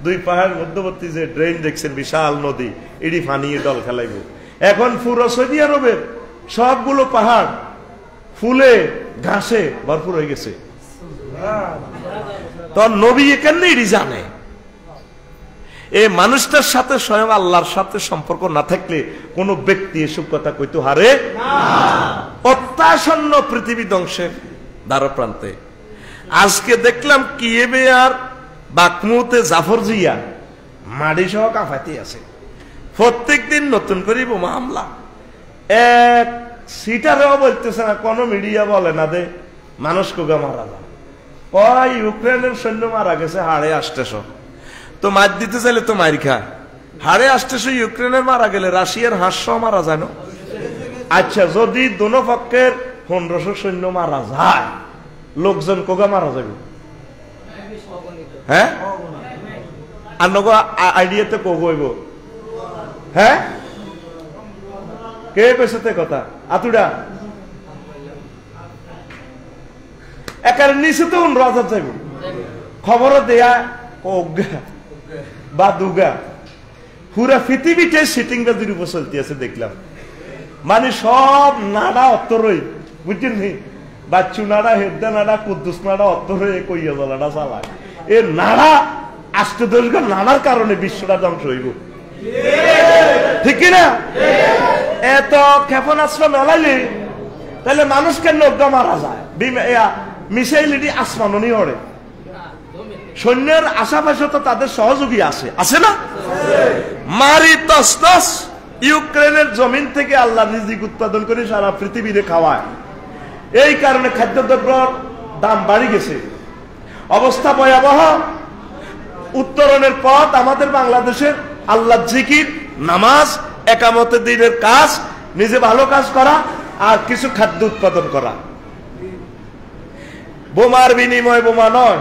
2 পাহাড় মধ্যবর্তী যে ড্রেন দেখছেন, বিশাল নদী, এটি ফানিয়ে দল খেলাইব। এখন পুরো সৌদি আরবের সবগুলো পাহাড় ফুলে ঘাসে ভরপুর হয়ে গেছে। তো নবী কেন এটি জানে, এই মানুষটার সাথে স্বয়ং আল্লাহর সাথে সম্পর্ক না থাকলে কোন ব্যক্তি এসব কথা কইতে হারে না। অত্যাসন্ন পৃথিবী ধ্বংসের দ্বার প্রান্তে। আজকে দেখলাম কিয়েবে আর বাকমুতে জাফর জিয়া মাটি সহ কাফাতে আছে। প্রত্যেকদিন নতুন করে বোমা হামলা। এক সিটারেও বলতেছে না, কোন মিডিয়া বলে না দে মানুষ কোগা মারা যায়। কয় ইউক্রেনের সৈন্য মারা গেছে হাড়ে 800। তো মার দিতে চাইলে তো মার খা। হাড়ে 800 ইউক্রেনের মারা গেলে রাশিয়ার 500 মারা যায় না? আচ্ছা, যদি দোনো পক্ষের 1500 সৈন্য মারা যায়, লোকজন কোগা মারা যাবে? হ্যাঁ, আর নগো আইডিয়াতে কইব। হ্যাঁ, কে কইছে তে কথা? আতুডা একার নিচে তো 15,000 যাইব। খবরও দেয়া ওগা বা দুগা পুরা পৃথিবীতে সিটিং বাজির উপর চলতে আছে দেখলাম। মানে সব নাড়া অত্তরই, বুঝছেন নি? বাচ্চু নাড়া, হেদ্দা নাড়া, কুদ্দুস নাড়া অত্তরই কইয়া জলাটা চালায়। এ নাড়া আস্তে দৈর্ঘ্য নাড়ার কারণে বিশ্বটা ধ্বংস হইব, ঠিক কিনা? এত ক্ষেপণাস্ত্র মেলাইলে তাহলে মানুষ কেন নৌকা মারা যায়? মিসাইল আসমানও নি ওড়ে। সৈন্যের আশাপাশে তো তাদের সহযোগী আছে, আছে না? মারি তস ইউক্রেনের জমিন থেকে আল্লাহ রিজিক উৎপাদন করে সারা পৃথিবীতে খাওয়ায়। এই কারণে খাদ্যদ্রব্যের দাম বাড়ি গেছে, অবস্থা ভয়াবহ। উত্তরণের পথ আমাদের বাংলাদেশের আল্লাহ জিকির, নামাজ, একামতে দিনের কাজ, নিজে ভালো কাজ করা আর কিছু খাদ্য উৎপাদন করা। বোমার বিনিময় বোমা নয়,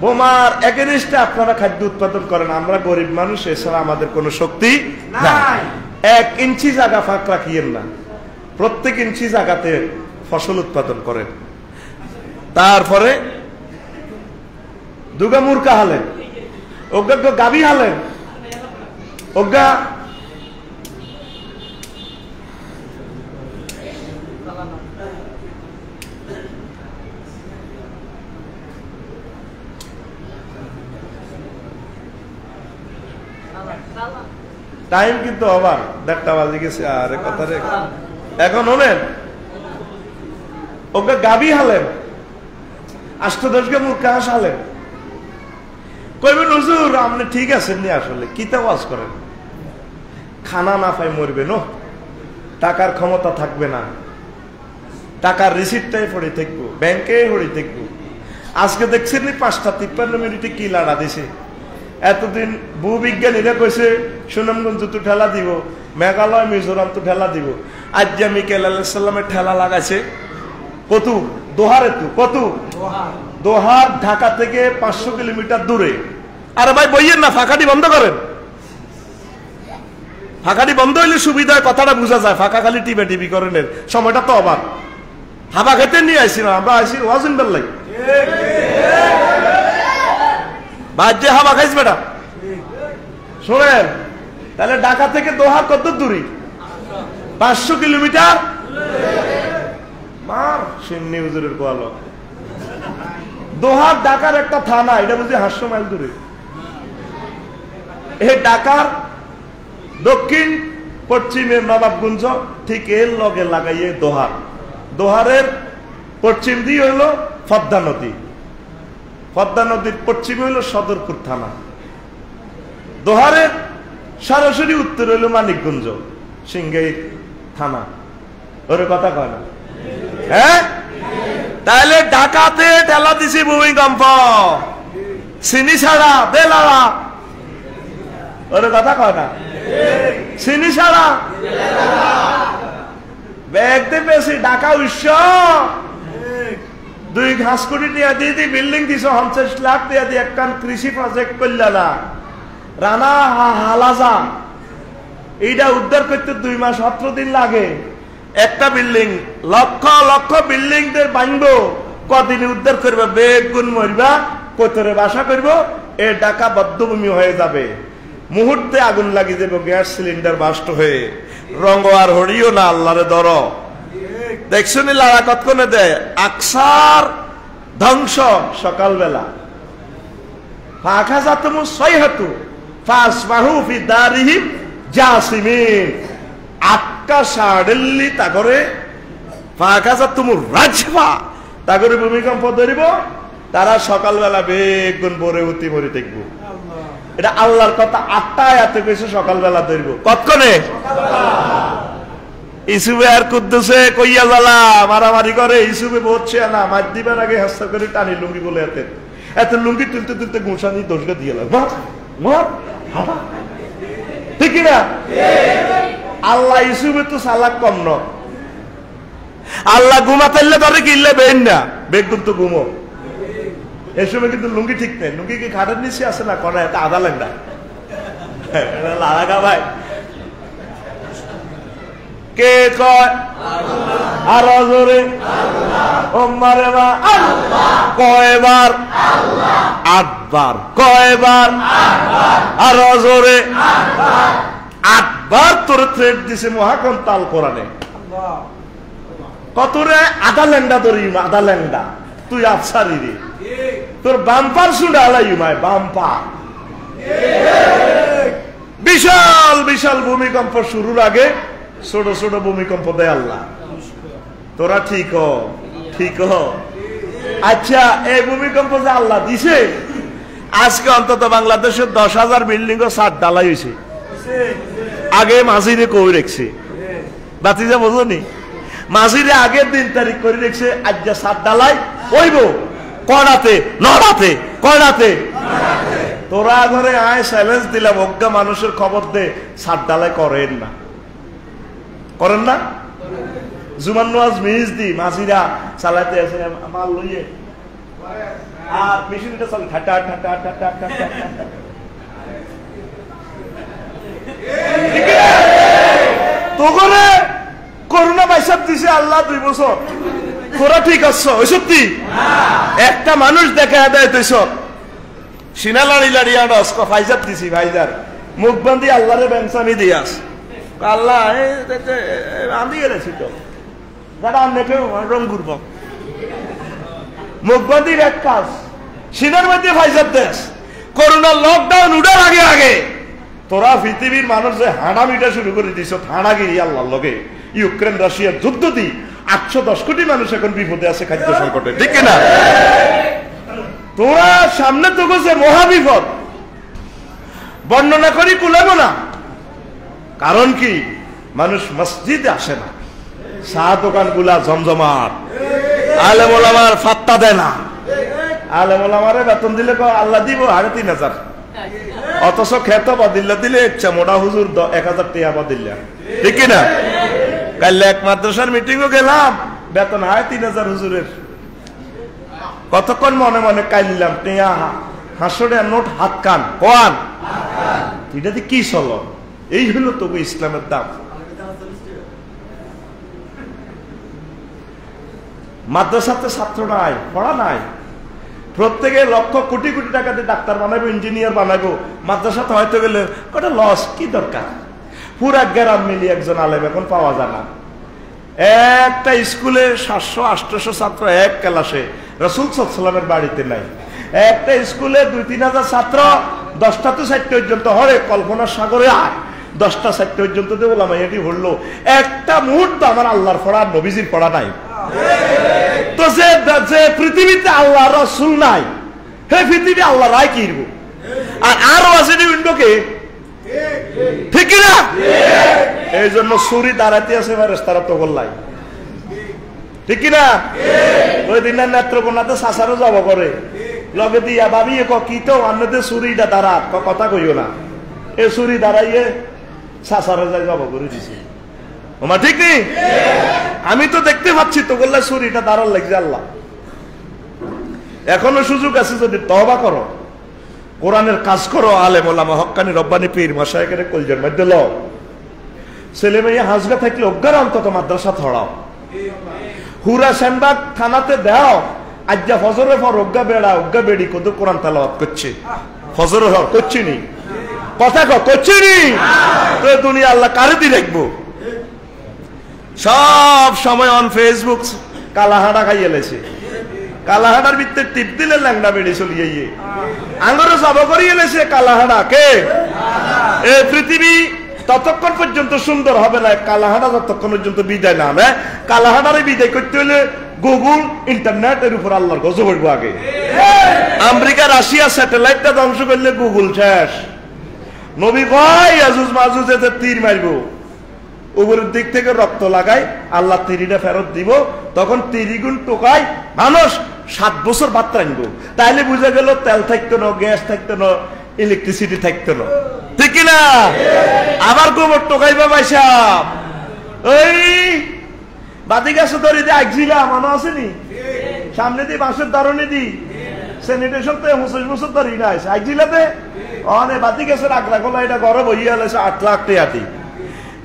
বোমার এগেনিস্টে আপনারা খাদ্য উৎপাদন করেন। আমরা গরিব মানুষ, এছাড়া আমাদের কোনো শক্তি নাই। 1 ইঞ্চি জায়গা ফাঁক রাখিয়েন না, প্রত্যেক ইঞ্চি জায়গাতে ফসল উৎপাদন করেন। তারপরে দুগা মূর্খা হালেন, অজ্ঞা গাবি হালেন, অজ্ঞা টাইম কিন্তু আবার 1:30 বাজে গেছে। আর কথা রে এখন হলেন ওকে গাবি হালেন, 8-10 কে মূর্খা হাস হালেন। কইবেন হুজুর আপনি ঠিক আছেন নি? আসলে কিতা ওয়াজ করেন? খানা না পাই মরবে নো, টাকার ক্ষমতা থাকবে না, টাকার রিসিপ্টটাই পড়ে থাকবো, ব্যাংকে পড়ে থাকবো। আজকে দেখছেন 5:53 মিনিটে কি লাড়া দিছে। এতদিন ভূবিজ্ঞানীরা কইছে সুনামগঞ্জ তো ঠেলা দিব, মেঘালয় মিজোরাম তো ঠেলা দিব। আজ যে মিকাইল আলাইহিস সালামের ঠেলা লাগাইছে কত? দোহারে। তো কত? দোহার ঢাকা থেকে 500 কিলোমিটার দূরে। আরে ভাই বইয়েন না, ফাঁকাটি বন্ধ করেন। ফাঁকাটি বন্ধ হইলে সুবিধায় কথাটা বোঝা যায়। ফাঁকা খালি টিপি করেন, সময়টা তো অবাক। হাবা খেতে নিয়ে আইসি না আমরা, আইসি ওয়াজিন বেল্লাই বাজ্যে হাবা খাইস বেটা। শোনেন তাহলে ঢাকা থেকে দোহা কত দূরে? 500 কিলোমিটার। মার সিন্নি হুজুরের কোয়ালো। দোহা ঢাকার একটা থানা, এটা বুঝি 800 মাইল দূরে। এই ঢাকার দক্ষিণ পশ্চিমের নবাবগঞ্জ ঠিক এর লগে লাগাইয়ে দোহার। দোহারের পশ্চিম দিয়ে হইল পদ্মা নদী, পদ্মা নদীর পশ্চিমে হইল সদরপুর থানা। দোহারের সরাসরি উত্তর হইল মানিকগঞ্জ, সিংগাই থানা। ওরে কথা কয় না? হ্যাঁ, তাহলে ঢাকাতে ঠেলা দিছি ভূমিকম্প, চিনি ছাড়া বেলাড়া। ওরে কথা কয় না? চিনি ছাড়া ব্যাগতে পেয়েছি ঢাকা উৎস 2 ঘাস কোটি টিয়া দিয়ে বিল্ডিং দিছ, 50 লাখ টিয়া দিয়ে একটা কৃষি প্রজেক্ট করলা। রানা হালাজা এইটা উদ্ধার করতে 2 মাস 17 দিন লাগে। একটা বিল্ডিং লক্ষ লক্ষ বিল্ডিং বানবো, কদিনে উদ্ধার করবে? বেগুন মরবা, কোতরে বাসা করবো, এ ঢাকা বদ্ধভূমি হয়ে যাবে। মুহূর্তে আগুন লাগিয়ে দেবো, গ্যাস সিলিন্ডার বাস্ট হয়ে। রঙ আর হরিও না, আল্লাহরে ধর। দেখছো নি লাড়া কতক্ষণে দেয়? আকসার ধ্বংস সকালবেলা। ফাঁকা যাতমু সৈহাতু ফাসবাহু ফি দারিহিম জাসিমিন, আটকা সাড়েল্লি তাগরে ফাকাযাতুমুর রাজফা, তাগরে ভূমিকম্প ধরিব, তারা সকালবেলা বেগুন ভরে উতি মরি দেখব। এটা আল্লাহর কথা, 8টা আয়াতে কইছে সকালবেলা ধরিব। কতক্ষণে? ইসুবে আর কুদ্দুসে কইয়া জ্বালা মারামারি করে, ইসুবে বলছে না মার দিবার আগে হাস্তা করে টানি লুঙ্গি বলে এত লুঙ্গি তুলতে তুলতে গুছানি দোষটা দিয়ে লাগবে। ঠিক না? আল্লাহ ইসুবে তো সালাক কম ন, আল্লাহ ঘুমাতাইলে ধরে কিনলে বেন না, বেগুন তো ঘুমো। এই সময় কিন্তু লুঙ্গি ঠিক নেই, লুঙ্গি কি খাটের নিচে আছে না কোনা, এটা আধা লেঙ্গা লাগা ভাই। কে কয়? আর জোরে ওম্মারে মা কয়বার? 8 বার। কয়বার? আর জোরে 8 বার তোরে থ্রেড দিছে মহাকন তাল কোরআনে। কত রে? আধা লেন্ডা ধরি, আধা লেন্ডা তুই আফসারি রে, তোর বাম্পার শুনে আলাই মায় বাম্পার। বিশাল বিশাল ভূমিকম্প শুরুর আগে ছোট ছোট ভূমিকম্প দেয় আল্লাহ। তোরা ঠিক হ, ঠিক হ। আচ্ছা, এই ভূমিকম্প যে আল্লাহ দিছে, আজকে অন্তত বাংলাদেশের 10,000 বিল্ডিং ও ছাদ ঢালাই হয়েছে। আগে মাঝিরে কই রেখছে, বাতিজা বোঝনি, মাঝিরে আগের 3 তারিখ করে রেখছে, আজ যা ছাদ ঢালাই হইব কড়াতে নড়াতে কড়াতে। তোরা ঘরে আয় চ্যালেঞ্জ দিলাম, অজ্ঞা মানুষের খবর দে ছাদ ঢালাই করেন না, করেন না? জুমান নামাজ মিস দি মাঝিরা চালাতে আছে মাল লইয়ে, আর মেশিনটা চলে ঠাটা ঠাটা ঠাটা ঠাটা। তো করে করোনা বাইসাব দিছে আল্লাহ 2 বছর। তোরা ঠিক আছো? ওই সত্যি একটা মানুষ দেখা দেয় তুই সব সিনালাড়ি লাড়িয়া ডস ফাইজার দিছি, ভাইজার মুখ বান্ধি আল্লাহরে বেঞ্চানি দিয়াস। আল্লাহ আন্দি গেছি তো যারা নেকে রং ঘুরব, মুখ বান্ধির এক কাজ, সিনার মধ্যে ফাইজার দেশ। করোনা লকডাউন উঠার আগে আগে তোরা পৃথিবীর মানুষ যে হাঁড়া মিটা শুরু করে দিছ, হাঁড়াগিরি আল্লাহর লগে। ইউক্রেন রাশিয়ার যুদ্ধ দি 810 কোটি মানুষ এখন বিপদে আছে খাদ্য সংকটে, ঠিক না? তোরা সামনে তো গেছে মহাবিপদ, বর্ণনা করি কুলাবো না। কারণ কি? মানুষ মসজিদে আসে না, চা দোকান গুলা জমজমাট, আলেম ওলামার ফাত্তা দেয় না। আলেম ওলামারে বেতন দিলে আল্লাহ দিব 3,500, অথচ খেত বাদিল্লা দিলে ইচ্ছা মোটা হুজুর 1,000 টাকা বাদিল্লা, ঠিক না? কাল এক মাদ্রাসার মিটিংও গেলাম, বেতন 3,000 হুজুরের। কতক্ষণ মনে মনে কাইলাম, টেয়া 500 টাকা নোট হাত কান কোয়ান, এটাতে কি চলো? এই হলো তবু ইসলামের দাম। মাদ্রাসাতে ছাত্র নাই, পড়া নাই, প্রত্যেকে লক্ষ কোটি কোটি টাকা দিয়ে ডাক্তার বানাবো, ইঞ্জিনিয়ার বানাবো, মাদ্রাসাতে হয়তো গেলে কটা লস, কি দরকার? পুরা গ্রাম মিলিয়ে একজন আলেম এখন পাওয়া যায় না। একটা স্কুলে 700-800 ছাত্র এক ক্লাসে, রাসূল সাল্লাল্লাহু আলাইহি ওয়াসাল্লামের বাড়িতে নাই। একটা স্কুলে 2-3 হাজার ছাত্র, 10টা তো 4টা পর্যন্ত হরে, কল্পনার সাগরে আয় 10টা 4টা পর্যন্ত দেবো এটি হলো। একটা মুহূর্ত আমার আল্লাহর পড়া, নবীজির পড়া নাই। তো যে পৃথিবীতে আল্লাহ রাসূল নাই, হে পৃথিবী আল্লাহ রায় কি? আর আরো আছে উইন্ডোকে, ঠিক না? এই জন্য সুরি দাঁড়াতে আছে তারা তো গোল্লাই, ঠিক না? ওই দিন নেত্রকোনাতে সাসারও যাব করে লগে দিয়া ভাবি কি তো অন্যদের সুরিটা দাঁড়া, কথা কইও না, এ সুরি দাঁড়াইয়ে সাসারে যাই যাব করে দিছে। ওমা ঠিক নেই? আমি তো দেখতে পাচ্ছি তো গোল্লা সুরিটা দাঁড়ার লাগছে। আল্লাহ এখনো সুযোগ আছে, যদি তওবা করো, কোরআনের কাজ করো, আলেম ওলামা হক্কানি রব্বানি পীর মাশায়েখের কলজের মধ্যে লও, ছেলে মেয়ে হাজগা থাকলে অজ্ঞার অন্তত মাদ্রাসা ছড়াও, হুরা সেনবাগ থানাতে দাও, আজ্জা ফজরের পর অজ্ঞা বেড়া অজ্ঞা বেড়ি কত কোরআন তেলাওয়াত করছে, ফজরের পর করছি নি, কথা করছি নি, তো দুনিয়া আল্লাহ কারে দিয়ে রাখবো? সব সময় অন ফেসবুক কালাহাড়া খাইয়ে লেছে, কালাহাড়ার ভিতরে টিপ দিলে ল্যাংড়া বেড়ে চলিয়ে আঙুরে জব করিয়ে এনেছে কালাহাড়া কে? এই পৃথিবী ততক্ষণ পর্যন্ত সুন্দর হবে না কালাহাড়া যতক্ষণ পর্যন্ত বিদায় না নেয়। কালাহাড়ারে বিদায় করতে হলে গুগল ইন্টারনেটের উপর আল্লাহর গজব হইব আগে। আমেরিকা রাশিয়া স্যাটেলাইটটা ধ্বংস করলে গুগল শেষ। নবী কয় ইয়াজুজ মাজুজ এতে তীর মারব, উপরের দিক থেকে রক্ত লাগাই আল্লাহ তিরিটা ফেরত দিব, তখন 30 গুণ টোকায় মানুষ 7 বছর ভাত রাখব। তাইলে বুঝা গেল তেল থাকতো না, গ্যাস থাকতো না, ইলেকট্রিসিটি থাকতো না, ঠিক কিনা? আবার গোবর টোকাইবা পয়সা ওই বাতি গাছে ধরে দিয়ে আগছিলা মনে আসেনি? সামনে দিয়ে বাঁশের দারণে দি স্যানিটেশন তো 25 বছর ধরে না আছে আগছিলাতে অনে বাতি গাছের আগ্রা খোলা এটা গরম হইয়া হলেছে 8 লাখ টাকা।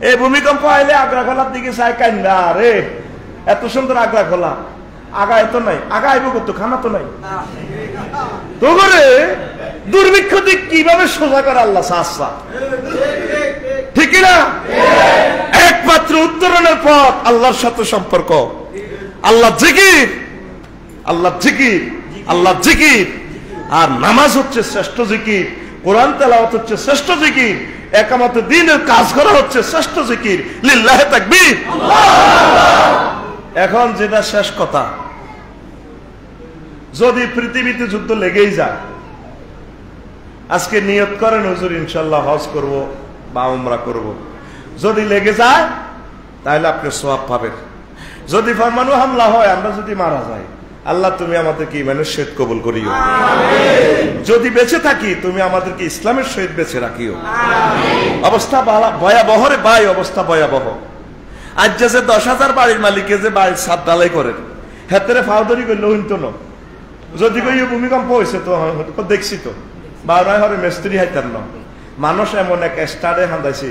এই ভূমিকম্প আইলে আগ্রা খোলার দিকে চাই কান্দা, রে এত সুন্দর আগ্রা খোলা, আগা এত নাই, আগা আইব কত, খানা তো নাই। তো করে দুর্ভিক্ষ দিক কিভাবে সোজা করে আল্লাহ সাহসা, ঠিক না? একমাত্র উত্তরণের পথ আল্লাহর সাথে সম্পর্ক, আল্লাহ জিকির, আল্লাহ জিকির, আল্লাহ জিকির। আর নামাজ হচ্ছে শ্রেষ্ঠ জিকির, কোরআন তেলাওয়াত হচ্ছে শ্রেষ্ঠ জিকির, একামত দ্বীনের কাজ করা হচ্ছে শ্রেষ্ঠ জিকির। লিল্লাহে তাকবীর। এখন যেটা শেষ কথা, যদি পৃথিবীতে যুদ্ধ লেগেই যায়, আজকে নিয়ত করেন হুজুর ইনশাআল্লাহ হজ করব বা উমরা করব, যদি লেগে যায় তাহলে আপনি সওয়াব পাবেন। যদি ফরমানু হামলা হয়, আমরা যদি মারা যাই, আল্লাহ তুমি আমাদেরকে ইমানের সহিত কবুল করিও। যদি বেঁচে থাকি তুমি আমাদেরকে ইসলামের সহিত বেঁচে রাখিও। অবস্থা ভয়াবহ রে ভাই, অবস্থা ভয়াবহ। আজ যে 10,000 বাড়ির মালিকে যে বাড়ির ছাদ ঢালাই করেন, হেতেরে ফাউদরি করলে হইতো না। যদি কই ভূমিকম্প হয়েছে তো দেখছি তো বারো হরে মিস্ত্রি হাইতার ন মানুষ এমন এক স্টারে হাঁদাইছে,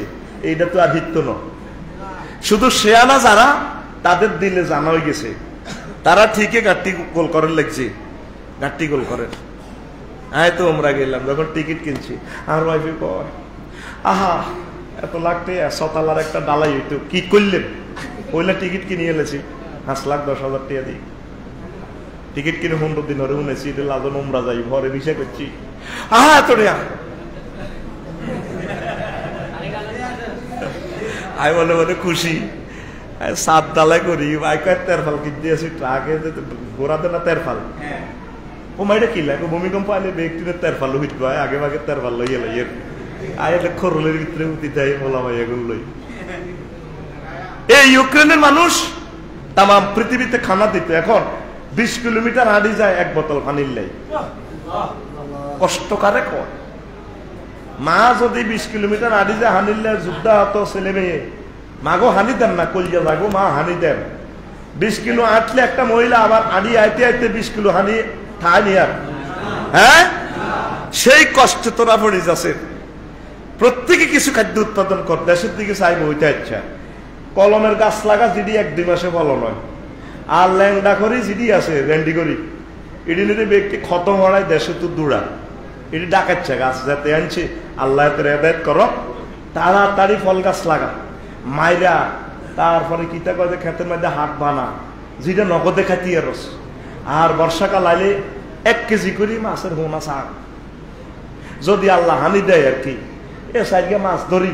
এইটা তো আর হিত ন। শুধু শেয়ানা যারা তাদের দিলে জানা হয়ে গেছে, তারা ঠিকই গাড়ি গোল করেন লাগছে, গাড়ি গোল করেন। হ্যাঁ তো আমরা গেলাম যখন টিকিট কিনছি, আর ওয়াইফে কয় আহা এত লাগতে 100 একটা ডালাই হইতো, কি করলেন? ওইলা টিকিট কিনে এলেছি 5,10,000 টাকা দিই, টিকিট কিনে 15 দিন ধরে শুনেছি লাজন উমরা যাই, ঘরে বিষয় করছি। আহা এত রেয়া আই বলে বলে খুশি, সাত ডালাই করি বাইকার তেরফাল কিনতে আসি, ট্রাকে ঘোরাতে না তেরফাল। ও মাইটা কি লাগে ভূমিকম্প আইলে ব্যক্তিদের তেরফাল হইতো, আগে ভাগে তেরফাল লইয়া লইয়ে আইলে খরলের ভিতরে উঠিতে বলা ভাই এগুলো লই। এই ইউক্রেনের মানুষ তাম পৃথিবীতে খানা দিত, এখন 20 কিলোমিটার হাঁটি যায় 1 বোতল পানির লাই। কষ্ট কারে কয়? মা যদি 20 কিলোমিটার হাঁটি যায় হানির লাই, যুদ্ধা হতো ছেলে মেয়ে, মাগো হানি দেন না, কলিয়া যাগো মা হানি দেন। 20 কিলো আটলে একটা মহিলা আবার আড়ি আইতে আইতে 20 কিলো হানি ঠাই আর, হ্যাঁ সেই কষ্ট তোরা পড়ে যাচ্ছে। প্রত্যেকে কিছু খাদ্য উৎপাদন কর, দেশের দিকে চাইব ওইটা ইচ্ছা। কলমের গাছ লাগা জিডি 1-2 মাসে ফলন হয়, আর ল্যাংডা করি জিডি আছে র্যান্ডি করি, এটি নিতে ব্যক্তি খতম হওয়ায় দেশে তো দূরা, এটি ডাকাচ্ছে গাছ যাতে আনছে আল্লাহ রেদায়েত করো, তাড়াতাড়ি ফল গাছ লাগা মাইরা, তারপরে কিতা করে খেতের মধ্যে হাট বানা, যেটা নগদে খাইতে রস। আর বর্ষাকাল আইলে 1 কেজি করে মাছের হোনা শাক, যদি আল্লাহ হানি দেয় আর কি, এ সাইডে মাছ ধরি।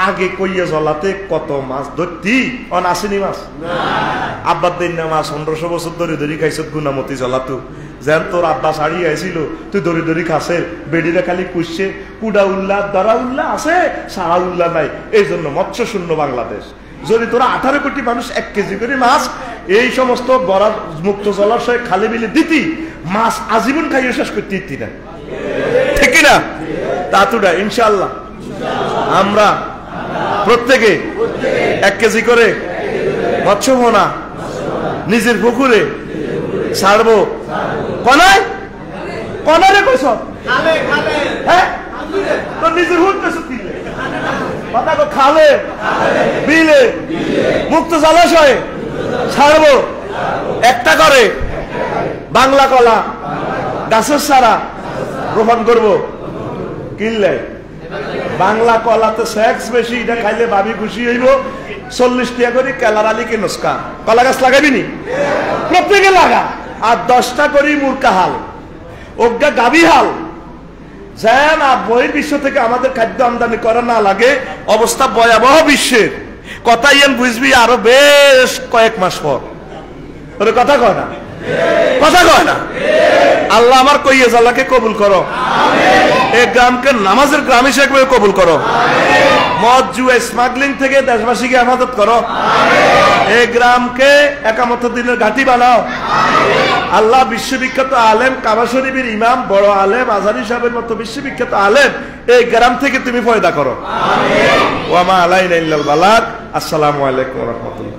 আগে কইয়ে জলাতে কত মাছ ধরতি, অন আসেনি মাছ আব্বার দিন না মাছ 1500 বছর ধরে ধরি খাইছ গুনামতি জলাতো, যেন তোর আব্বা শাড়ি আইছিল তুই ধরি ধরি খাসে, বেডিরা খালি কুসছে, কুডা উল্লাহ দরা উল্লাহ আছে, সাহা উল্লাহ নাই, এই জন্য মৎস্য শূন্য বাংলাদেশ। যদি তোরা 18 কোটি মানুষ 1 কেজি করে মাছ এই সমস্ত বরাদ মুক্ত জলাশয় খালি বিলে দিতি, মাছ আজীবন খাইয়ে শেষ করতে দিতি না, ঠিক না? তাতুটা ইনশাআল্লাহ আমরা প্রত্যেকে 1 কেজি করে মৎস্য পোনা নিজের পুকুরে ছাড়বো। কনায় কনারে কইস, হ্যাঁ তোর নিজের হুট কথা খালে বিলে মুক্ত জলাশয়ে ছাড়বো। একটা করে বাংলা কলা গাছের সারা রোপণ করবো, কিনলে বাংলা কলাতে সেক্স বেশি, এটা খাইলে ভাবি খুশি হইব। 40 টাকা করে কেলার আলী কে নুস্কা, কলা গাছ লাগাবি নি? প্রত্যেকে লাগা, আর 10টা করি মূর্খা হাল, অজ্ঞা গাভী হাল, যেন বহির্বিশ্ব থেকে আমাদের খাদ্য আমদানি করা না লাগে। অবস্থা ভয়াবহ বিশ্বের, কথা ইয়েন বুঝবি আরো বেশ কয়েক মাস পর। ওরে কথা কয় না, কথা কয় না। আল্লাহ আমার কইয়েছ, আল্লাহকে কবুল করো, এই গ্রামকে নামাজের গ্রাম হিসেবে কবুল করো, মদ জুয়া স্মাগলিং থেকে দেশবাসীকে হেফাজত করো, এই গ্রামকে একামত দিনের ঘাঁটি বানাও। আল্লাহ বিশ্ববিখ্যাত আলেম, কাবা শরীফের ইমাম, বড় আলেম, আজহারি সাহেবের মতো বিশ্ববিখ্যাত আলেম এই গ্রাম থেকে তুমি পয়দা করো। ওয়া মা আলাইনা ইল্লাল বালাগ। আসসালামু আলাইকুম ওয়া রাহমাতুল্লাহ।